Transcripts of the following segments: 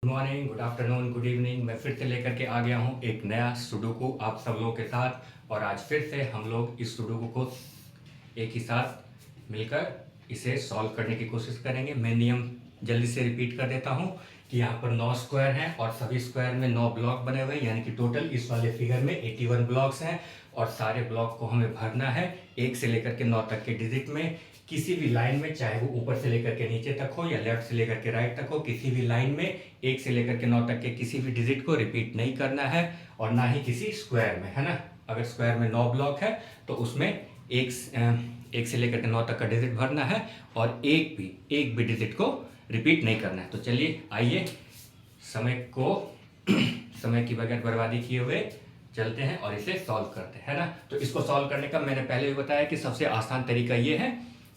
Good morning, good afternoon, good evening. मैं फिर से लेकर के आ गया हूँ एक नया सुडोकू आप सब लोगों के साथ। और आज फिर से हम लोग इस सुडोकू को एक ही साथ मिलकर इसे सॉल्व करने की कोशिश करेंगे। मैं नियम जल्दी से रिपीट कर देता हूँ कि यहाँ पर 9 स्क्वायर हैं और सभी स्क्वायर में 9 ब्लॉक बने हुए हैं, यानी कि टोटल इस वाले फिगर में 81 ब्लॉक्स हैं। और सारे ब्लॉक को हमें भरना है 1 से लेकर के 9 तक के डिजिट में, किसी भी लाइन में, चाहे वो ऊपर से लेकर के नीचे तक हो या लेफ्ट से लेकर के राइट तक हो। किसी भी लाइन में 1 से लेकर के 9 तक के किसी भी डिजिट को रिपीट नहीं करना है, और ना ही किसी स्क्वायर में, है ना। अगर स्क्वायर में 9 ब्लॉक है तो उसमें एक से लेकर के 9 तक का डिजिट भरना है, और एक भी डिजिट को रिपीट नहीं करना है। तो चलिए आइए समय की बगैर बर्बादी किए हुए चलते हैं और इसे सॉल्व करते हैं, है ना। तो इसको सॉल्व करने का मैंने पहले भी बताया कि सबसे आसान तरीका ये है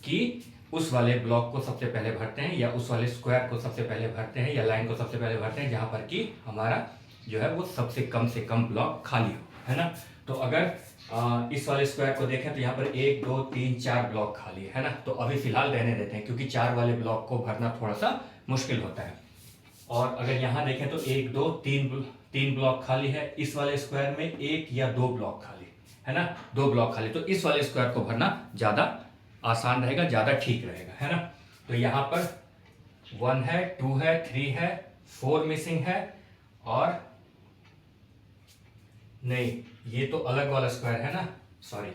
कि उस वाले ब्लॉक को सबसे पहले भरते हैं, या उस वाले स्क्वायर को सबसे पहले भरते हैं, या लाइन को सबसे पहले भरते हैं जहां पर कि हमारा जो है वो सबसे कम से कम ब्लॉक खाली हो, है ना। तो अगर इस वाले स्क्वायर को देखें तो यहाँ पर 1 2 3 4 ब्लॉक खाली है ना। तो अभी फिलहाल रहने देते हैं, क्योंकि 4 वाले ब्लॉक को भरना थोड़ा सा मुश्किल होता है। और अगर यहाँ देखें तो 1 2 3 ब्लॉक खाली है। इस वाले स्क्वायर में 1 या 2 ब्लॉक खाली है ना, 2 ब्लॉक खाली। तो इस वाले स्क्वायर को भरना ज़्यादा आसान रहेगा, ज़्यादा ठीक रहेगा, है ना। तो यहाँ पर 1 है, 2 है, 3 है, 4 मिसिंग है, और नहीं, ये तो अलग वाला स्क्वायर है ना, सॉरी।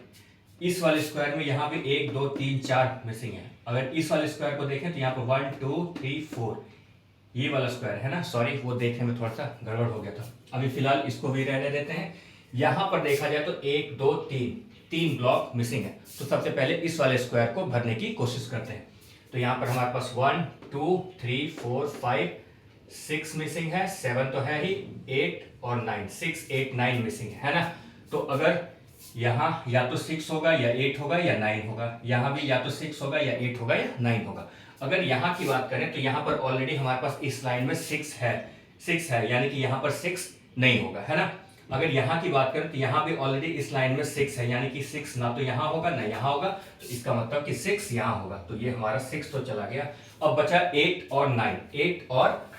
इस वाले स्क्वायर में यहाँ भी 1 2 3 4 मिसिंग है। अगर इस वाले स्क्वायर को देखें तो यहाँ पर 1 2 3 4 ये वाला स्क्वायर है ना, सॉरी, वो देखने में थोड़ा सा गड़बड़ हो गया था। अभी फिलहाल इसको भी रहने देते हैं। यहाँ पर देखा जाए तो 1 2 3 ब्लॉक मिसिंग है। तो सबसे पहले इस वाले स्क्वायर को भरने की कोशिश करते हैं। तो यहाँ पर हमारे पास 1 2 3 4 5 6 मिसिंग है, 7 तो है ही, 8 और 9, 6 8 9 मिसिंग है ना। तो अगर यहाँ या तो 6 होगा या 8 होगा या 9 होगा, यहाँ भी या तो 6 होगा या 8 होगा या 9 होगा। अगर यहाँ की बात करें तो यहाँ पर ऑलरेडी हमारे पास इस लाइन में 6 है, यानी कि यहाँ पर 6 नहीं होगा, है ना। अगर यहाँ की बात करें तो यहाँ भी ऑलरेडी इस लाइन में 6 है, यानी कि 6 ना तो यहाँ होगा ना यहाँ होगा। तो इसका मतलब कि 6 यहाँ होगा। तो ये हमारा 6 तो चला गया। अब बचा 8 और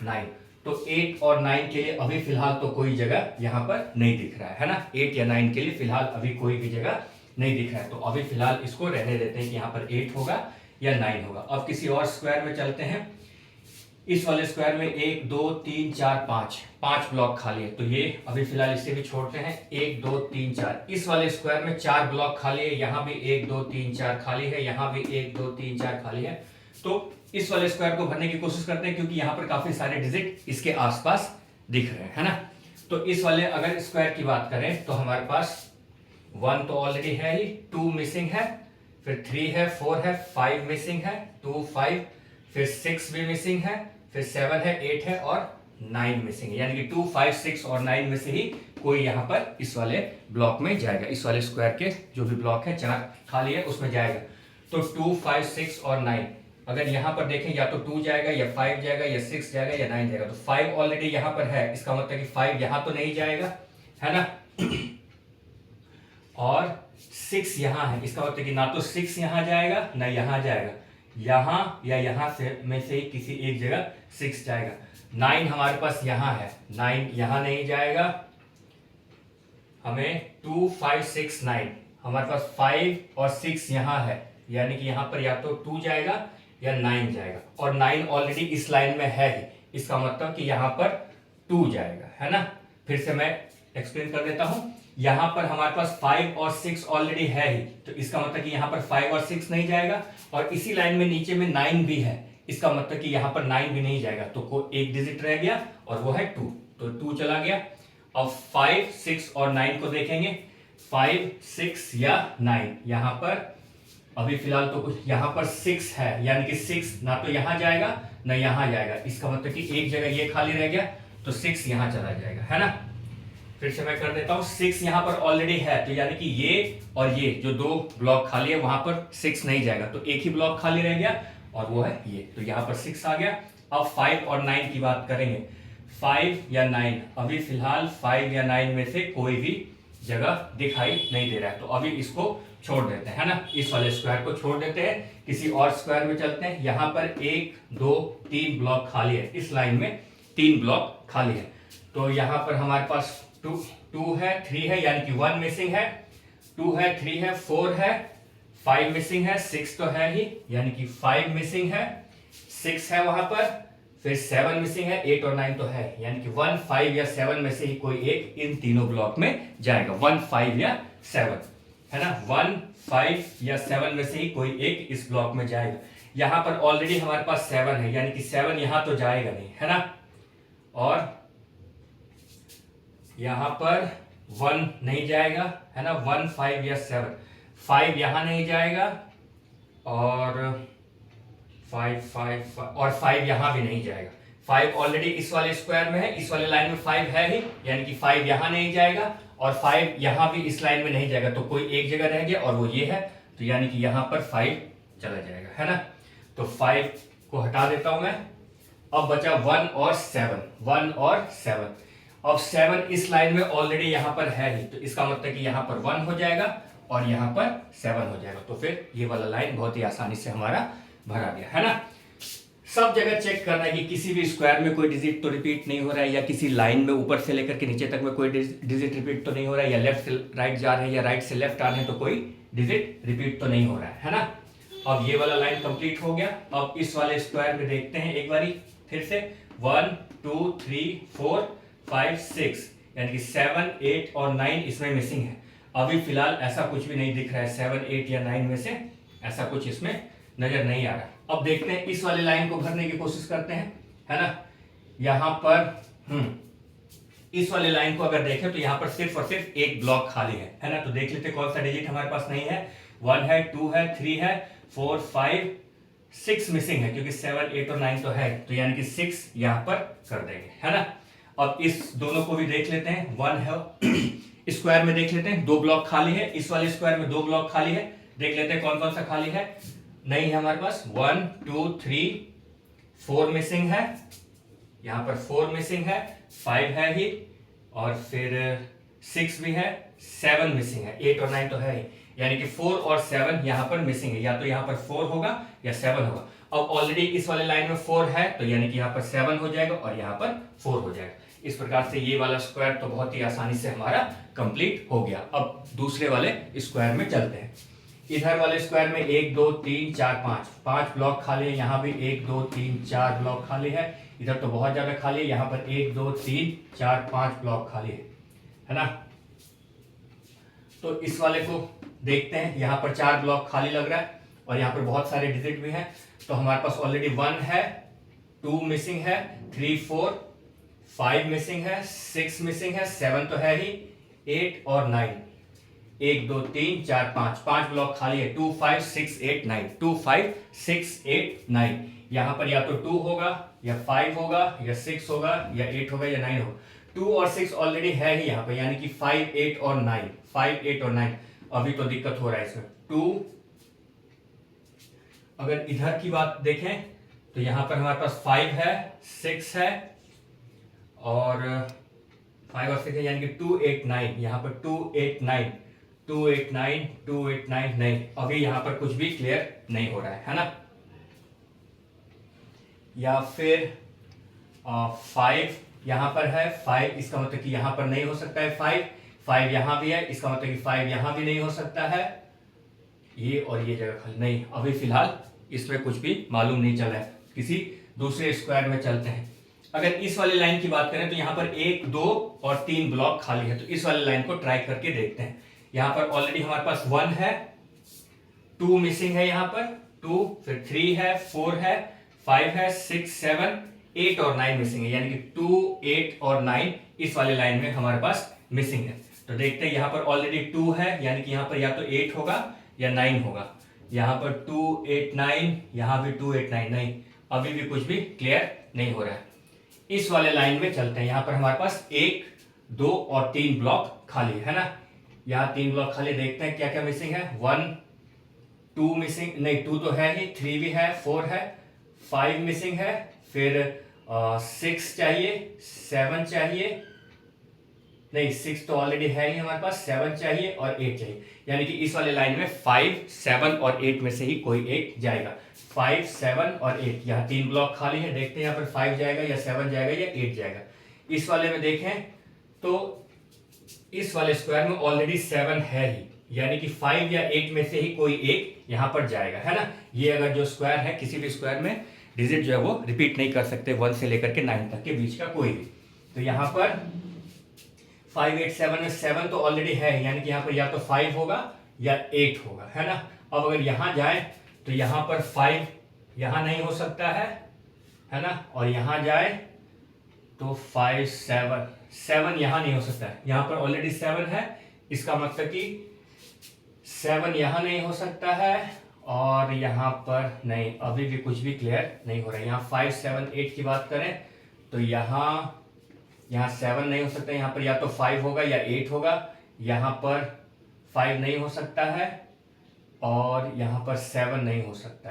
9। तो 8 और 9 के लिए अभी फिलहाल तो कोई जगह यहाँ पर नहीं दिख रहा है ना। 8 या 9 के लिए फिलहाल अभी कोई भी जगह नहीं दिख रहा है। तो अभी फिलहाल इसको रहने देते हैं कि यहाँ पर 8 होगा या 9 होगा। अब किसी और स्क्वायर में चलते हैं। इस वाले स्क्वायर में 1 2 3 4 5 ब्लॉक खाली है। तो ये अभी फिलहाल इसे भी छोड़ते हैं। 1 2 3 4 इस वाले स्क्वायर में 4 ब्लॉक खाली है। यहाँ भी 1 2 3 4 खाली है, यहाँ भी 1 2 3 4 खाली है। तो इस वाले स्क्वायर को भरने की कोशिश करते हैं, क्योंकि यहाँ पर काफी सारे डिजिट इसके आसपास दिख रहे हैं, है ना। तो इस वाले अगर स्क्वायर की बात करें तो हमारे पास 1 तो ऑलरेडी है ही, 2 मिसिंग है, फिर 3 है, 4 है, 5 मिसिंग है, 2 5, फिर 6 भी मिसिंग है, फिर 7 है, 8 है और 9 मिसिंग है। यानी कि 2 5 6 और 9 में से ही कोई यहाँ पर इस वाले ब्लॉक में जाएगा। इस वाले स्क्वायर के जो भी ब्लॉक है 4 खाली है उसमें जाएगा। तो 2 5 6 और 9, अगर यहाँ पर देखें या तो 2 जाएगा या 5 जाएगा या 6 जाएगा या 9 जाएगा। तो 5 ऑलरेडी यहाँ पर है, इसका मतलब कि 5 यहाँ तो नहीं जाएगा, है ना। और 6 यहाँ है, इसका मतलब कि ना तो 6 यहाँ जाएगा ना यहाँ जाएगा, यहाँ या यहाँ से में से ही किसी एक जगह 6 जाएगा। 9 हमारे पास यहाँ है, 9 यहाँ नहीं जाएगा। हमें 2 5 6 9 हमारे पास 5 और 6 यहाँ है, यानी कि यहाँ पर या तो 2 जाएगा या 9 जाएगा। और 9 ऑलरेडी इस लाइन में है ही, इसका मतलब कि यहाँ पर 2 जाएगा, है ना। फिर से मैं एक्सप्लेन कर देता हूं। यहाँ पर हमारे पास 5 और 6 ऑलरेडी है ही, तो इसका मतलब कि यहाँ पर 5 और 6 नहीं जाएगा। और इसी लाइन में नीचे में 9 भी है, इसका मतलब कि यहाँ पर 9 भी नहीं जाएगा। तो कोई एक डिजिट रह गया और वो है 2, तो 2 चला गया। अब 5 6 और 9 को देखेंगे। 5 6 या 9, यहाँ पर अभी फिलहाल तो कुछ यहाँ पर 6 है, यानी कि 6 ना तो यहाँ जाएगा ना यहाँ जाएगा। इसका मतलब कि एक जगह ये खाली रह गया, तो 6 यहाँ चला जाएगा, है ना। फिर से मैं कर देता हूं। 6 यहाँ पर ऑलरेडी है, तो यानी कि ये और ये जो 2 ब्लॉक खाली है वहां पर 6 नहीं जाएगा। तो एक ही ब्लॉक खाली रह गया और वो है ये, तो यहाँ पर 6 आ गया। अब 5 और 9 की बात करेंगे। 5 या 9, अभी फिलहाल 5 या 9 में से कोई भी जगह दिखाई नहीं दे रहा है। तो अभी इसको छोड़ देते हैं, है ना। इस वाले स्क्वायर को छोड़ देते हैं, किसी और स्क्वायर में चलते हैं। यहाँ पर 1 2 3 ब्लॉक खाली है इस लाइन में, 3 ब्लॉक खाली है। तो यहाँ पर हमारे पास 2 है, 3 है, यानी कि 1 मिसिंग है, 2 है, 3 है, 4 है, 5 मिसिंग है, 6 तो है ही, यानी कि 5 मिसिंग है, 6 है वहां पर, फिर 7 मिसिंग है, 8 और 9 तो है, यानी कि 1, 5 या 7 में से ही कोई एक इन तीनों ब्लॉक में जाएगा। 1, 5 या 7 है ना, 1, 5 या 7 में से ही कोई एक इस ब्लॉक में जाएगा। यहां पर ऑलरेडी हमारे पास 7 है, यानी कि 7 यहां तो जाएगा नहीं, है ना। और यहां पर 1 नहीं जाएगा, है ना, 1, 5 या 7, 5 यहां नहीं जाएगा, और 5 और 5 यहां भी नहीं जाएगा। 5 ऑलरेडी इस वाले स्क्वायर में है, इस वाले लाइन में 5 है ही, यानी कि 5 यहां नहीं जाएगा, और 5 यहां भी इस लाइन में नहीं जाएगा, तो कोई एक जगह रह गया और वो ये है, तो यानी कि यहां पर 5 चला जाएगा, है ना। तो 5 को हटा देता हूं मैं। अब बचा 1 और 7, 1 और 7। अब 7 इस लाइन में ऑलरेडी यहां पर है ही, तो इसका मतलब कि यहां पर 1 हो जाएगा और यहां पर 7 हो जाएगा। तो फिर ये वाला लाइन बहुत ही आसानी से हमारा भरा गया, है ना। सब जगह चेक करना है कि किसी भी स्क्वायर में कोई डिजिट तो रिपीट नहीं हो रहा है, या किसी लाइन में ऊपर से लेकर के नीचे तक में कोई डिजिट रिपीट तो नहीं हो रहा है, या लेफ्ट से राइट जा रहे हैं या राइट से लेफ्ट आ रहे हैं तो कोई डिजिट रिपीट तो नहीं हो रहा है ना। अब ये वाला लाइन कंप्लीट हो गया। अब इस वाले स्क्वायर में देखते हैं एक बारी फिर से, 1, 2, 3, 4, 5, 6, यानी कि 7, 8 और 9 इसमें मिसिंग है। अभी फिलहाल ऐसा कुछ भी नहीं दिख रहा है, 7, 8 या 9 में से ऐसा कुछ इसमें नजर नहीं आ रहा। अब देखते हैं इस वाले लाइन को भरने की कोशिश करते हैं, है ना। यहां पर इस वाले लाइन को अगर देखें तो यहां पर सिर्फ और सिर्फ एक ब्लॉक खाली है ना। तो देख लेते हैं कौन सा डिजिट हमारे पास नहीं है। 1 है, 2 है, 3 है, 4, 5, 6 मिसिंग है, क्योंकि 7, 8 और 9 तो है, तो यानी कि 6 यहां पर कर देंगे, है ना। अब इस दोनों को भी देख लेते हैं। 1 है स्क्वायर में देख लेते हैं 2 ब्लॉक खाली है, इस वाले स्क्वायर में 2 ब्लॉक खाली है। देख लेते हैं कौन कौन सा खाली है। नहीं है हमारे पास, 1, 2, 3, 4 मिसिंग है, यहां पर 4 मिसिंग है, 5 है ही, और फिर 6 भी है, 7 मिसिंग है, 8 और 9 तो है ही, यानी कि 4 और 7 यहां पर मिसिंग है। या तो यहां पर 4 होगा या 7 होगा। अब ऑलरेडी इस वाले लाइन में 4 है, तो यानी कि यहां पर 7 हो जाएगा और यहां पर 4 हो जाएगा। इस प्रकार से ये वाला स्क्वायर तो बहुत ही आसानी से हमारा कंप्लीट हो गया। अब दूसरे वाले स्क्वायर में चलते हैं। इधर वाले स्क्वायर में 1, 2, 3, 4, 5 ब्लॉक खाली है। यहाँ भी 1, 2, 3, 4 ब्लॉक खाली है। इधर तो बहुत ज्यादा खाली है, यहाँ पर 1, 2, 3, 4, 5 ब्लॉक खाली है ना। तो इस वाले को देखते हैं, यहाँ पर 4 ब्लॉक खाली लग रहा है और यहाँ पर बहुत सारे डिजिट भी हैं। तो हमारे पास ऑलरेडी 1 है, 2 मिसिंग है, 3, 4, 5 मिसिंग है, 6 मिसिंग है, 7 तो है ही, 8 और 9, 1, 2, 3, 4, 5 ब्लॉक खाली है। 2, 5, 6, 8, 9, 2, 5, 6, 8, 9। यहां पर या तो 2 होगा या 5 होगा या 6 होगा या 8 होगा या 9 होगा। 2 और 6 ऑलरेडी है ही यहाँ पर, यानी कि 5, 8 और 9, 5, 8 और 9। अभी तो दिक्कत हो रहा है इसमें। 2, अगर इधर की बात देखें तो यहां पर हमारे पास 5 है, 6 है और 5 और 6 है, यानी कि 2, 8, 9। यहां पर 2, 8, 9, 2, 8, 9, 2, 8, 9 नहीं। अभी यहां पर कुछ भी क्लियर नहीं हो रहा है ना। या फिर 5 यहां पर है, 5 इसका मतलब कि यहां पर नहीं हो सकता है। 5 यहां भी है, इसका मतलब कि 5 यहां भी नहीं हो सकता है। ये और ये जगह खाली नहीं। अभी फिलहाल इसमें कुछ भी मालूम नहीं चल रहा है। किसी दूसरे स्क्वायर में चलते हैं। अगर इस वाली लाइन की बात करें तो यहां पर 1, 2 और 3 ब्लॉक खाली है। तो इस वाली लाइन को ट्राई करके देखते हैं। यहां पर ऑलरेडी हमारे पास 1 है, 2 मिसिंग है, यहां पर 2, फिर 3 है, 4 है, 5 है, 6, 7, 8 और 9 मिसिंग है, यानी कि 2, 8 और 9 इस वाले लाइन में हमारे पास मिसिंग है। तो देखते हैं, यहां पर ऑलरेडी 2 है, यानी कि यहां पर या तो 8 होगा या 9 होगा। यहां पर 2, 8, 9, यहां भी 2, 8, 9 नहीं। अभी भी कुछ भी क्लियर नहीं हो रहा है। इस वाले लाइन में चलते हैं। यहां पर हमारे पास 1, 2 और 3 ब्लॉक खाली है ना। यहां 3 ब्लॉक खाली, देखते हैं क्या क्या मिसिंग है। 1, 2 मिसिंग नहीं, 2 तो है ही, 3 भी है, 4 है, 5 मिसिंग है, फिर 6 चाहिए, 7 चाहिए, नहीं, 6 तो ऑलरेडी है ही हमारे पास, 7 चाहिए और 8 चाहिए, यानी कि इस वाले लाइन में 5, 7 और 8 में से ही कोई एक जाएगा। 5, 7 और 8, यहाँ 3 ब्लॉक खाली है, देखते हैं यहाँ पर 5 जाएगा या 7 जाएगा या 8 जाएगा। इस वाले में देखें तो इस वाले स्क्वायर में ऑलरेडी 7 है ही, यानी कि 5 या 8 में से ही कोई एक यहाँ पर जाएगा, है ना। ये अगर जो स्क्वायर है, किसी भी स्क्वायर में डिजिट जो है वो रिपीट नहीं कर सकते, 1 से लेकर के 9 तक के बीच का कोई भी। तो यहाँ पर 5, 8, 7 में 7 तो ऑलरेडी है, यानी कि यहाँ पर या तो 5 होगा या 8 होगा, है ना। अब अगर यहाँ जाए तो यहाँ पर 5 यहाँ नहीं हो सकता है ना, और यहाँ जाए तो 5, 7 यहाँ नहीं हो सकता है, यहाँ पर ऑलरेडी 7 है, इसका मतलब कि 7 यहाँ नहीं हो सकता है, और यहाँ पर नहीं, अभी भी कुछ भी क्लियर नहीं हो रहा है। यहाँ 5, 7, 8 की बात करें तो यहाँ 7 नहीं हो सकता, यहाँ पर या तो 5 होगा या 8 होगा, यहाँ पर 5 नहीं हो सकता है और यहाँ पर 7 नहीं हो सकता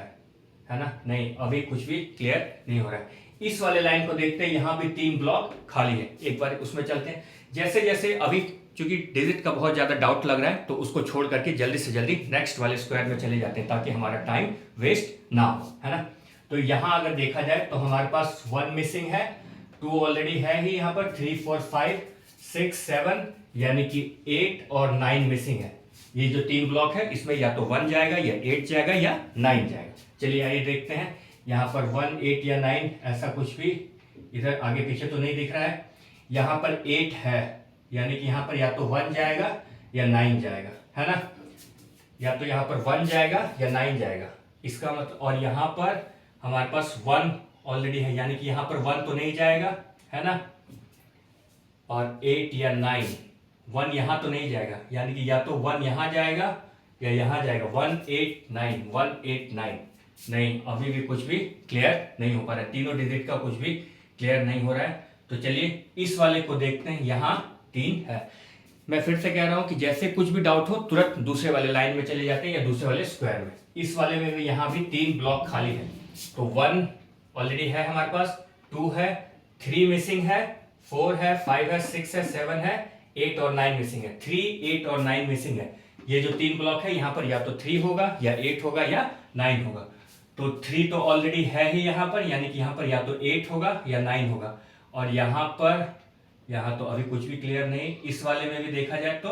है ना। नहीं, अभी कुछ भी क्लियर नहीं हो रहा है। इस वाले लाइन को देखते हैं, यहाँ भी 3 ब्लॉक खाली है, एक बार उसमें चलते हैं। जैसे जैसे अभी चूंकि डिजिट का बहुत ज्यादा डाउट लग रहा है तो उसको छोड़ करके जल्दी से जल्दी नेक्स्ट वाले स्क्वायर में चले जाते हैं, ताकि हमारा टाइम वेस्ट ना हो, है ना। तो यहाँ अगर देखा जाए तो हमारे पास 1 मिसिंग है, 2 ऑलरेडी है ही, यहाँ पर 3, 4, 5, 6, 7 यानी कि 8 और 9 मिसिंग है। ये जो 3 ब्लॉक है इसमें या तो 1 जाएगा या 8 जाएगा या 9 जाएगा। चलिए आइए देखते हैं, यहाँ पर 1, 8 या 9 ऐसा कुछ भी इधर आगे पीछे तो नहीं दिख रहा है। यहाँ पर 8 है, यानी कि यहाँ पर या तो 1 जाएगा या 9 जाएगा, है ना। या तो यहाँ पर 1 जाएगा या 9 जाएगा, इसका मतलब। और यहाँ पर हमारे पास 1 ऑलरेडी है, यानी कि यहाँ पर 1 तो नहीं जाएगा, है ना। और 8 या 9, 1 यहाँ तो नहीं जाएगा, यानी कि या तो 1 यहाँ जाएगा या यहाँ जाएगा। 1, 8, 9, 1, 8, 9, नहीं, अभी भी कुछ भी क्लियर नहीं हो पा रहा है, तीनों डिजिट का कुछ भी क्लियर नहीं हो रहा है। तो चलिए इस वाले को देखते हैं, यहाँ 3 है। मैं फिर से कह रहा हूं कि जैसे कुछ भी डाउट हो तुरंत दूसरे वाले लाइन में चले जाते हैं या दूसरे वाले स्क्वायर में। इस वाले में भी यहाँ भी 3 ब्लॉक खाली है, तो 1 ऑलरेडी है हमारे पास, 2 है, 3 मिसिंग है, 4 है, 5 है, 6 है, 7 है, 8 और 9 मिसिंग है। 3, 8 और 9 मिसिंग है। ये जो 3 ब्लॉक है यहाँ पर या तो 3 होगा या 8 होगा या 9 होगा। तो 3 तो ऑलरेडी है ही यहाँ पर, यानी कि यहाँ पर या तो 8 होगा या 9 होगा। और यहाँ तो अभी कुछ भी क्लियर नहीं। इस वाले में भी देखा जाए तो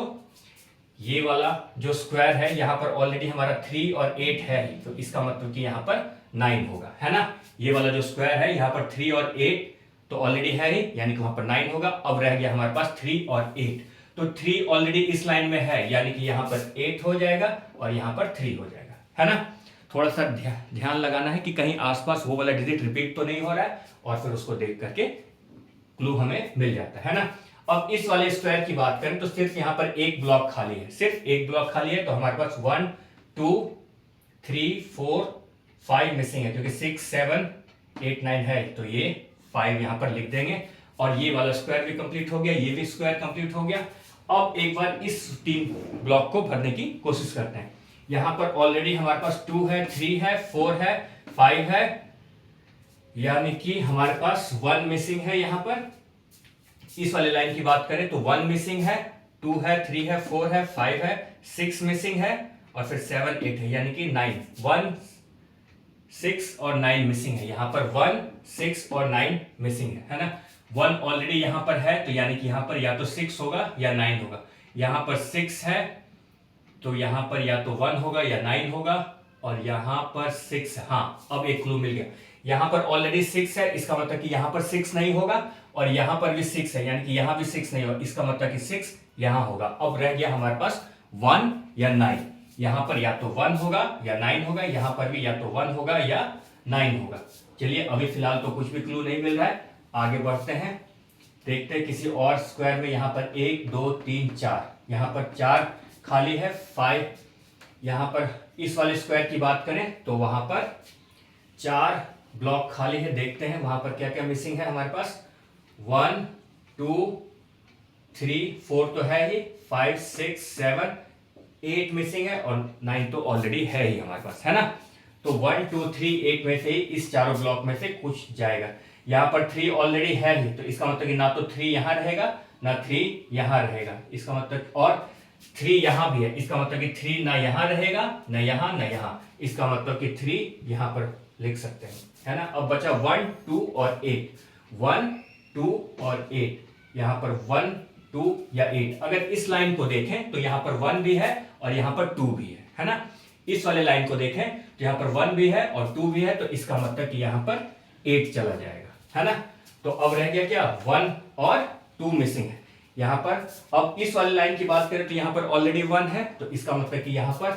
ये वाला जो स्क्वायर है यहाँ पर ऑलरेडी हमारा 3 और 8 है, तो इसका मतलब कि यहाँ पर 9 होगा, है ना। ये वाला जो स्क्वायर है यहाँ पर 3 और 8 तो ऑलरेडी है ही, यानी कि वहां पर 9 होगा। अब रह गया हमारे पास 3 और 8, तो 3 ऑलरेडी इस लाइन में है, यानी कि यहाँ पर 8 हो जाएगा और यहाँ पर 3 हो जाएगा, है ना। थोड़ा सा ध्यान लगाना है कि कहीं आसपास वो वाला डिजिट रिपीट तो नहीं हो रहा है, और फिर उसको देख करके क्लू हमें मिल जाता है ना। अब इस वाले स्क्वायर की बात करें तो सिर्फ यहाँ पर एक ब्लॉक खाली है, सिर्फ एक ब्लॉक खाली है। तो हमारे पास 1, 2, 3, 4, 5 मिसिंग है, क्योंकि 6, 7, 8, 9 है, तो ये 5 यहाँ पर लिख देंगे। और ये वाला स्क्वायर भी कंप्लीट हो गया, ये भी स्क्वायर कंप्लीट हो गया। अब एक बार इस 3 ब्लॉक को भरने की कोशिश करते हैं। यहाँ पर ऑलरेडी हमारे पास 2 है, 3 है, 4 है, 5 है, यानी कि हमारे पास 1 मिसिंग है। यहाँ पर इस वाले लाइन की बात करें तो 1 मिसिंग है, 2 है, 3 है, 4 है, 5 है, 6 मिसिंग है, और फिर 7, 8 है, यानी कि 9। 1, 6 और 9 मिसिंग है। यहाँ पर 1, 6 और 9 मिसिंग है ना। 1 ऑलरेडी यहाँ पर है, तो यानी कि यहाँ पर या तो 6 होगा या 9 होगा। यहाँ पर 6 है, तो यहाँ पर या तो 1 होगा या 9 होगा, और यहाँ पर 6, हाँ अब एक क्लू मिल गया। यहाँ पर ऑलरेडी 6 है, इसका मतलब कि यहाँ पर 6 नहीं होगा, और यहाँ पर भी 6 है, यानी कि यहाँ भी 6 नहीं होगा, इसका मतलब कि 6 यहाँ होगा। अब रह गया हमारे पास 1 या 9। यहाँ पर या तो 1 होगा या 9 होगा, यहाँ पर भी या तो 1 होगा या 9 होगा। चलिए अभी फिलहाल तो कुछ भी क्लू नहीं मिल रहा है, आगे बढ़ते हैं, देखते हैं किसी और स्क्वायर में। यहाँ पर 1, 2, 3, 4, यहाँ पर 4 खाली है, 5। यहाँ पर इस वाले स्क्वायर की बात करें तो वहां पर 4 ब्लॉक खाली है, देखते हैं वहां पर क्या क्या मिसिंग है हमारे पास। 1, 2, 3, 4 तो है ही, 5, 6, 7, 8 मिसिंग है, और 9 तो ऑलरेडी है ही हमारे पास, है ना। तो 1, 2, 3, 8 में से ही इस चारों ब्लॉक में से कुछ जाएगा, यहाँ पर 3 ऑलरेडी है ही, तो इसका मतलब कि ना तो 3 यहाँ रहेगा ना 3 यहाँ रहेगा, इसका मतलब, और 3 यहाँ भी है, इसका मतलब कि 3 ना यहाँ रहेगा ना यहाँ ना यहाँ, इसका मतलब कि 3 यहाँ पर लिख सकते हैं, है ना। अब बचा 1 2 और 8, 1 2 और 8, यहाँ पर 1 2 या 8। अगर इस लाइन को देखें तो यहाँ पर 1 भी है और यहाँ पर 2 भी है ना। इस वाले लाइन को देखें तो यहाँ पर 1 भी है और 2 भी है, तो इसका मतलब कि यहाँ पर 8 चला जाएगा, है ना। तो अब रह गया क्या, 1 और 2 मिसिंग है यहाँ पर। अब इस वाली लाइन की बात करें तो यहाँ पर ऑलरेडी 1 है, तो इसका मतलब कि यहाँ पर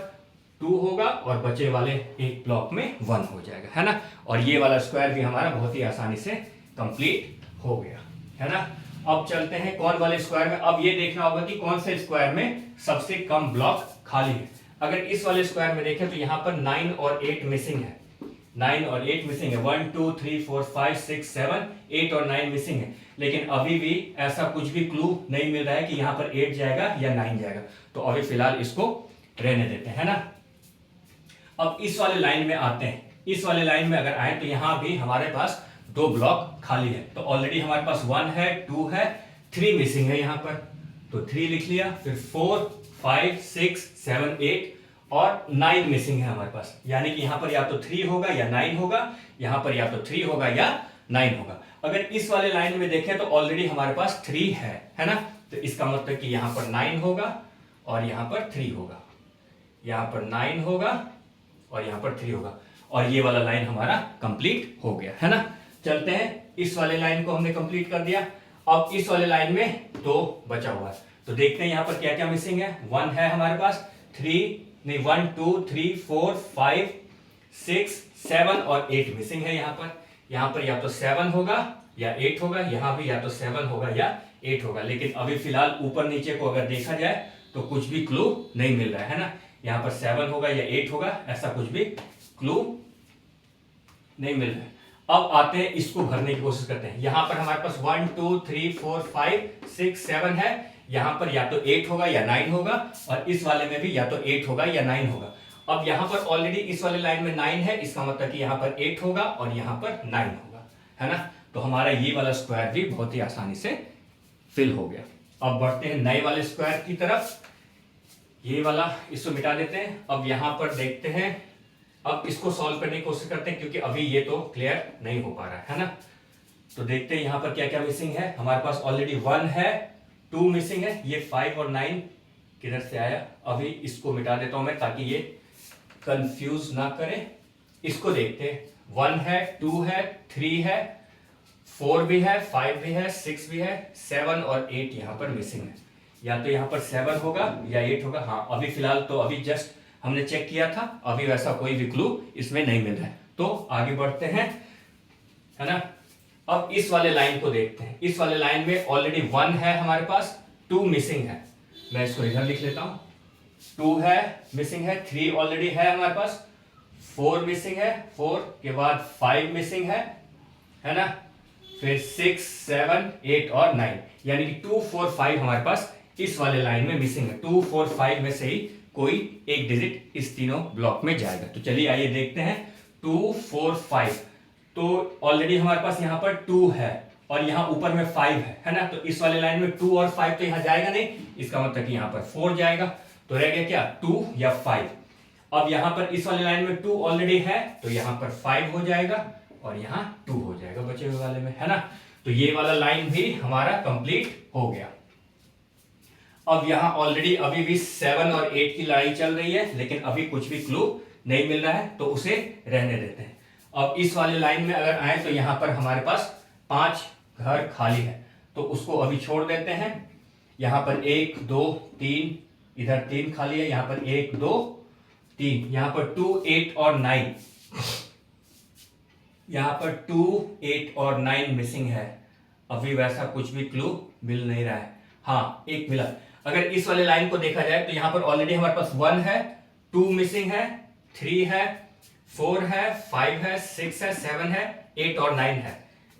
2 होगा और बचे वाले एक ब्लॉक में 1 हो जाएगा, है ना। और ये वाला स्क्वायर भी हमारा बहुत ही आसानी से कंप्लीट हो गया, है ना। अब चलते हैं कौन वाले स्क्वायर में। अब ये देखना होगा कि कौन से स्क्वायर में सबसे कम ब्लॉक खाली है। अगर इस वाले स्क्वायर में देखें तो यहाँ पर 9 और 8 मिसिंग है, 9 और 8 मिसिंग है, 1 2 3 4 5 6 7 8 और 9 मिसिंग है। लेकिन अभी भी ऐसा कुछ भी क्लू नहीं मिल रहा है कि यहाँ पर 8 जाएगा या 9 जाएगा, तो अभी फिलहाल इसको रहने देते हैं, है ना। अब इस वाले लाइन में आते हैं। इस वाले लाइन में अगर आए तो यहाँ भी हमारे पास 2 ब्लॉक खाली है, तो ऑलरेडी हमारे पास 1 है 2 है, 3 मिसिंग है यहाँ पर, तो 3 लिख लिया। फिर 4 5 6 7 8 और 9 मिसिंग है हमारे पास, यानी कि यहाँ पर या तो 3 होगा या 9 होगा, यहाँ पर या तो 3 होगा या 9 होगा। अगर इस वाले लाइन में देखें तो ऑलरेडी हमारे पास 3 है ना, तो इसका मतलब कि यहाँ पर 9 होगा और यहाँ पर 3 होगा, यहाँ पर 9 होगा और यहाँ पर 3 होगा, और ये वाला लाइन हमारा कंप्लीट हो गया, है ना। चलते हैं, इस वाले लाइन को हमने कंप्लीट कर दिया। अब इस वाले लाइन में 2 बचा हुआ है, तो देखते हैं यहाँ पर क्या क्या मिसिंग है। 1 है हमारे पास, 1 2 3 4 5 6 7 और 8 मिसिंग है यहाँ पर। यहाँ पर या तो 7 होगा या 8 होगा, यहाँ भी या तो 7 होगा या 8 होगा, लेकिन अभी फिलहाल ऊपर नीचे को अगर देखा जाए तो कुछ भी क्लू नहीं मिल रहा है ना। यहाँ पर 7 होगा या 8 होगा, ऐसा कुछ भी क्लू नहीं मिल रहा है। अब आते हैं, इसको भरने की कोशिश करते हैं। यहाँ पर हमारे पास 1 2 3 4 5 6 7 है, यहाँ पर या तो 8 होगा या 9 होगा, और इस वाले में भी या तो 8 होगा या 9 होगा। अब यहाँ पर ऑलरेडी इस वाले लाइन में 9 है, इसका मतलब कि यहाँ पर 8 होगा और यहाँ पर 9 होगा, है ना। तो हमारा ये वाला स्क्वायर भी बहुत ही आसानी से फिल हो गया। अब बढ़ते हैं नए वाले स्क्वायर की तरफ। ये वाला इसको मिटा देते हैं। अब यहाँ पर देखते हैं, अब इसको सॉल्व करने की कोशिश करते हैं, क्योंकि अभी ये तो क्लियर नहीं हो पा रहा है ना। तो देखते हैं यहाँ पर क्या क्या मिसिंग है। हमारे पास ऑलरेडी 1 है, 2 मिसिंग है, ये 5 और 9 किधर से आया। अभी इसको मिटा देता हूं मैं ताकि ये कंफ्यूज ना करे। इसको देखते हैं, 1 है 2 है 3 है 4 भी है 5 भी है 6 भी है, 7 और 8 यहाँ पर मिसिंग है। या तो यहाँ पर 7 होगा या 8 होगा। हाँ, अभी फिलहाल तो अभी जस्ट हमने चेक किया था, अभी वैसा कोई भी क्लू इसमें नहीं मिल रहा है। तो आगे बढ़ते हैं, है ना। अब इस वाले लाइन को देखते हैं। इस वाले लाइन में ऑलरेडी 1 है हमारे पास, 2 मिसिंग है। मैं इसको इधर लिख लेता हूं, 2 है मिसिंग है, 3 ऑलरेडी है हमारे पास, 4 मिसिंग है, 4 के बाद 5 मिसिंग है ना। फिर 6 7 8 और 9, यानी कि 2 4 5 हमारे पास इस वाले लाइन में मिसिंग है। 2 4 5 में से ही कोई एक डिजिट इस तीनों ब्लॉक में जाएगा। तो चलिए आइए देखते हैं। 2 4 5, तो ऑलरेडी हमारे पास यहाँ पर 2 है और यहाँ ऊपर में 5 है ना। तो इस वाले लाइन में 2 और 5 तो यहाँ जाएगा नहीं, इसका मतलब कि यहाँ पर 4 जाएगा। तो रह गया क्या, 2 या 5। अब यहाँ पर इस वाले लाइन में 2 ऑलरेडी है, तो यहाँ पर 5 हो जाएगा और यहाँ 2 हो जाएगा बचे हुए वाले में, है ना। तो ये वाला लाइन भी हमारा कंप्लीट हो गया। अब यहाँ ऑलरेडी अभी भी 7 और 8 की लड़ाई चल रही है, लेकिन अभी कुछ भी क्लू नहीं मिल रहा है, तो उसे रहने देते हैं। अब इस वाले लाइन में अगर आए तो यहाँ पर हमारे पास 5 घर खाली है, तो उसको अभी छोड़ देते हैं। यहाँ पर 1 2 3, इधर 3 खाली है, यहाँ पर 1 2 3, यहाँ पर 2 8 और 9, यहाँ पर 2 8 और 9 मिसिंग है। अभी वैसा कुछ भी क्लू मिल नहीं रहा है। हाँ, एक मिला। अगर इस वाले लाइन को देखा जाए तो यहाँ पर ऑलरेडी हमारे पास 1 है, 2 मिसिंग है, 3 है, 4 है, 5 है, 6 है, 7 है, 8 और 9 है।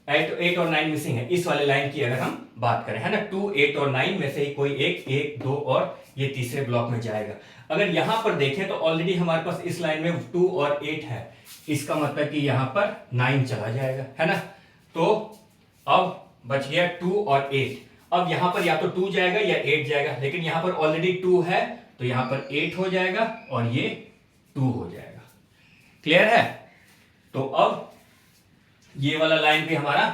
8 और 9 मिसिंग है इस वाले लाइन की अगर हम बात करें, है ना। 2 8 और 9 में से ही कोई एक 1 2 और ये तीसरे ब्लॉक में जाएगा। अगर यहां पर देखें तो ऑलरेडी हमारे पास इस लाइन में 2 और 8 है, इसका मतलब कि यहां पर 9 चला जाएगा, है ना। तो अब बच गया 2 और 8। अब यहां पर या तो 2 जाएगा या 8 जाएगा, लेकिन यहां पर ऑलरेडी 2 है तो यहां पर 8 हो जाएगा और ये 2 हो जाएगा। क्लियर है? तो अब ये वाला लाइन भी हमारा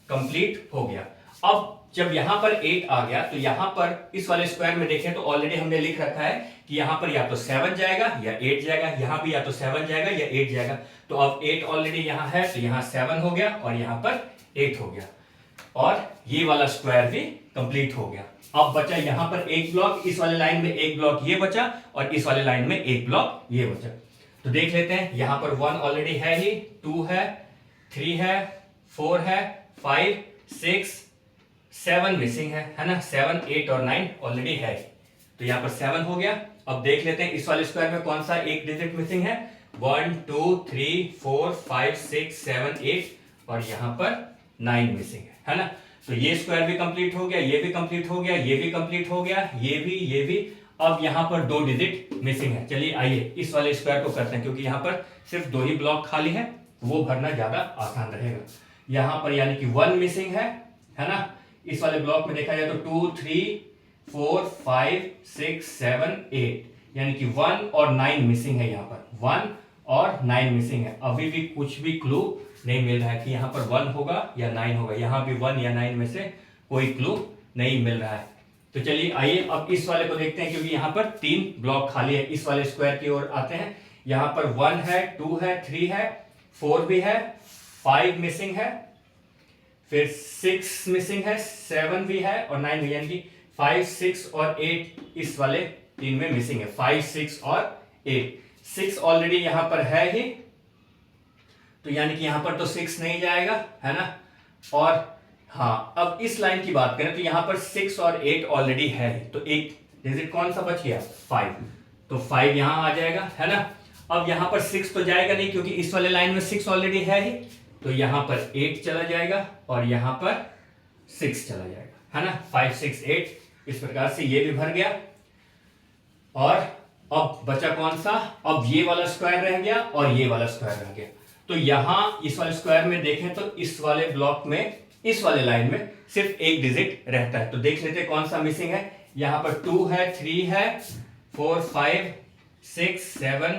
कंप्लीट हो गया। अब जब यहां पर 8 आ गया तो यहां पर इस वाले स्क्वायर में देखें तो ऑलरेडी हमने लिख रखा है कि यहां पर या तो 7 जाएगा या 8 जाएगा, यहां भी या तो 7 जाएगा या 8 जाएगा। तो अब 8 ऑलरेडी यहां है तो यहां 7 हो गया और यहां पर 8 हो गया और ये वाला स्क्वायर भी कंप्लीट हो गया। अब बचा यहां पर एक ब्लॉक, इस वाले लाइन में एक ब्लॉक ये बचा और इस वाले लाइन में एक ब्लॉक ये बचा। तो देख लेते हैं, यहां पर 1 ऑलरेडी है ही, 2 है, 3 है, 4 है, 5, 6, 7 मिसिंग है ना। 7, 8 और 9 ऑलरेडी है, तो यहां पर 7 हो गया। अब देख लेते हैं इस वाले स्क्वायर में कौन सा एक डिजिट मिसिंग है। 1, 2, 3, 4, 5, 6, 7, 8 और यहां पर 9 मिसिंग है ना। तो ये स्क्वायर भी कंप्लीट हो गया, ये भी कंप्लीट हो गया, ये भी कंप्लीट हो गया, ये भी। अब यहां पर 2 डिजिट मिसिंग है। चलिए आइए इस वाले स्क्वायर को करते हैं, क्योंकि यहां पर सिर्फ 2 ही ब्लॉक खाली है, वो भरना ज्यादा आसान रहेगा। यहां पर यानी कि 1 मिसिंग है ना। इस वाले ब्लॉक में देखा जाए तो 2, 3, 4, 5, 6, 7, 8 यानी कि 1 और 9 मिसिंग है। यहां पर 1 और 9 मिसिंग है। अभी भी कुछ भी क्लू नहीं मिल रहा है कि यहां पर 1 होगा या 9 होगा। यहां भी 1 या 9 में से कोई क्लू नहीं मिल रहा है। तो चलिए आइए अब इस वाले को देखते हैं, क्योंकि यहां पर 3 ब्लॉक खाली है। इस वाले स्क्वायर की ओर आते हैं। यहां पर 1 है, 2 है, 3 है, 4 भी है, 5 मिसिंग है, फिर 6 मिसिंग है, 7 भी है और 9 भी, यानी कि 5, 6 और 8 इस वाले 3 में मिसिंग है। 5, 6 और 8। 6 ऑलरेडी यहां पर है ही, तो यानी कि यहां पर तो 6 नहीं जाएगा, है ना। और हाँ, अब इस लाइन की बात करें तो यहां पर 6 और 8 ऑलरेडी है, तो एक डिजिट कौन सा बच गया, 5। तो 5 यहां आ जाएगा, है ना। अब यहां पर 6 तो जाएगा नहीं, क्योंकि इस वाले लाइन में 6 ऑलरेडी है ही, तो यहां पर 8 चला जाएगा और यहां पर 6 चला जाएगा, है ना। 5, 6, 8 इस प्रकार से ये भी भर गया। और अब बचा कौन सा, अब ये वाला स्क्वायर रह गया और ये वाला स्क्वायर रह गया। तो यहां इस वाले स्क्वायर में देखें तो इस वाले ब्लॉक में, इस वाले लाइन में सिर्फ एक डिजिट रहता है। तो देख लेते हैं कौन सा मिसिंग है। यहां पर 2 है, 3 है, 4, 5, 6, 7,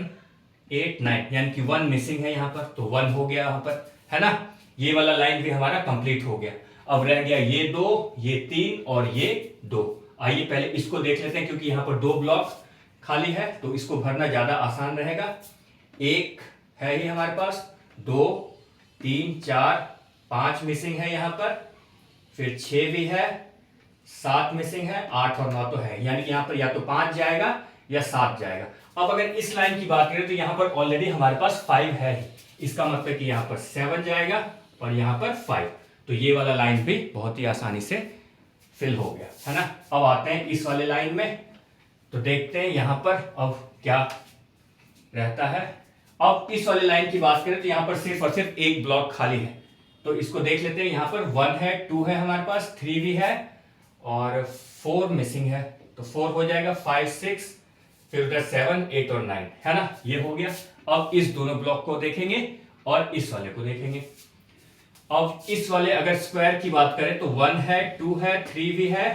8, 9 यानी कि 1 मिसिंग है यहां पर, तो 1 हो गया यहां पर, है ना। ये वाला लाइन भी हमारा कंप्लीट हो गया। अब रह गया ये 2, ये 3 और ये 2। आइए पहले इसको देख लेते हैं, क्योंकि यहां पर 2 ब्लॉक खाली है तो इसको भरना ज्यादा आसान रहेगा। 1 है ही हमारे पास, 2, 3, 4, 5 मिसिंग है यहां पर, फिर 6 भी है, 7 मिसिंग है, 8 और 9 तो है, यानी कि यहां पर या तो 5 जाएगा या 7 जाएगा। अब अगर इस लाइन की बात करें तो यहां पर ऑलरेडी हमारे पास 5 है ही, इसका मतलब कि यहां पर 7 जाएगा और यहां पर 5। तो ये वाला लाइन भी बहुत ही आसानी से फिल हो गया, है ना। अब आते हैं इस वाले लाइन में, तो देखते हैं यहां पर अब क्या रहता है। अब इस वाले लाइन की बात करें तो यहां पर सिर्फ और सिर्फ एक ब्लॉक खाली है, तो इसको देख लेते हैं। यहां पर 1 है, 2 है हमारे पास, 3 भी है और 4 मिसिंग है, तो 4 हो जाएगा, 5, 6, फिर उधर 7, 8 और 9, है ना। ये हो गया। अब इस दोनों ब्लॉक को देखेंगे और इस वाले को देखेंगे। अब इस वाले अगर स्क्वायर की बात करें तो 1 है, 2 है, 3 भी है,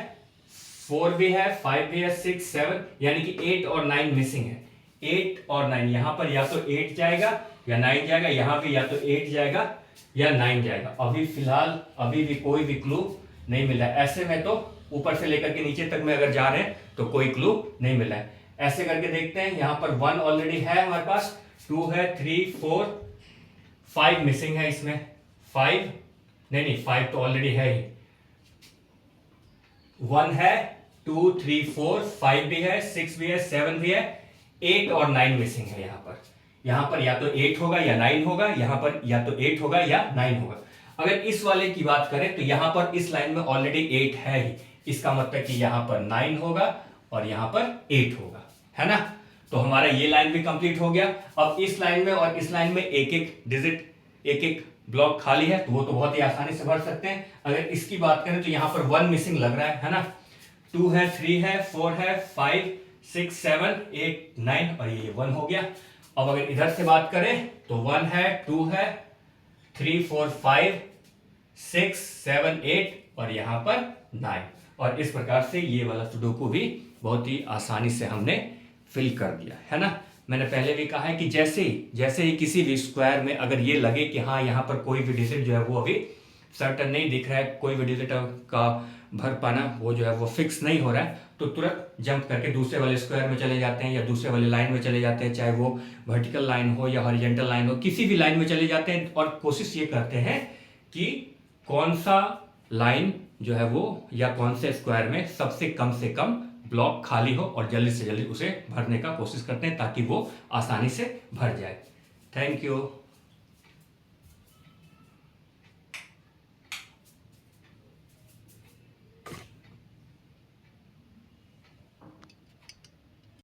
4 भी है, 5 भी है, 6, 7 यानी कि 8 और 9 मिसिंग है। 8 और 9 यहां पर या तो 8 जाएगा या 9 जाएगा, यहां भी या तो 8 जाएगा या 9 जाएगा। अभी फिलहाल अभी भी कोई भी क्लू नहीं मिला है। ऐसे में तो ऊपर से लेकर के नीचे तक में अगर जा रहे हैं तो कोई क्लू नहीं मिला है। ऐसे करके देखते हैं। यहां पर 1 ऑलरेडी है हमारे पास, 2 है, 3, 4, 5 मिसिंग है इसमें। 5 नहीं, 5 तो ऑलरेडी है ही। 1 है, 2, 3, 4, 5 भी है, 6 भी है, 7 भी है, 8 और 9 मिसिंग है यहां पर। यहां पर या तो 8 होगा या 9 होगा, यहां पर या तो 8 होगा या 9 होगा। अगर इस वाले की बात करें तो यहां पर इस लाइन में ऑलरेडी 8 है ही, इसका मतलब कि यहां पर 9 होगा और यहां पर 8 होगा, है ना। तो हमारा ये लाइन भी कंप्लीट हो गया। अब इस लाइन में और इस लाइन में एक एक डिजिट, एक एक ब्लॉक खाली है, तो वो तो बहुत ही आसानी से भर सकते हैं। अगर इसकी बात करें तो यहां पर 1 मिसिंग लग रहा है ना। 2 है, 3 है, 4 है, 5, 6, 7, 8, 9 और ये 1 हो गया। अब अगर इधर से बात करें तो 1 है, 2 है, 3, 4, 5, 6 7 8 और यहाँ पर 9। और इस प्रकार से ये वाला सुडोकू भी बहुत ही आसानी से हमने फिल कर दिया है ना। मैंने पहले भी कहा है कि जैसे ही किसी भी स्क्वायर में अगर ये लगे कि हाँ यहाँ पर कोई भी डिजिट जो है वो अभी सर्टन नहीं दिख रहा है, कोई भी डिजिट का भर पाना वो जो है वो फिक्स नहीं हो रहा है, तो तुरंत जंप करके दूसरे वाले स्क्वायर में चले जाते हैं या दूसरे वाले लाइन में चले जाते हैं, चाहे वो वर्टिकल लाइन हो या हॉरिजॉन्टल लाइन हो, किसी भी लाइन में चले जाते हैं और कोशिश ये करते हैं कि कौन सा लाइन जो है वो या कौन से स्क्वायर में सबसे कम ब्लॉक खाली हो और जल्दी से जल्दी उसे भरने का कोशिश करते हैं ताकि वो आसानी से भर जाए। Thank you.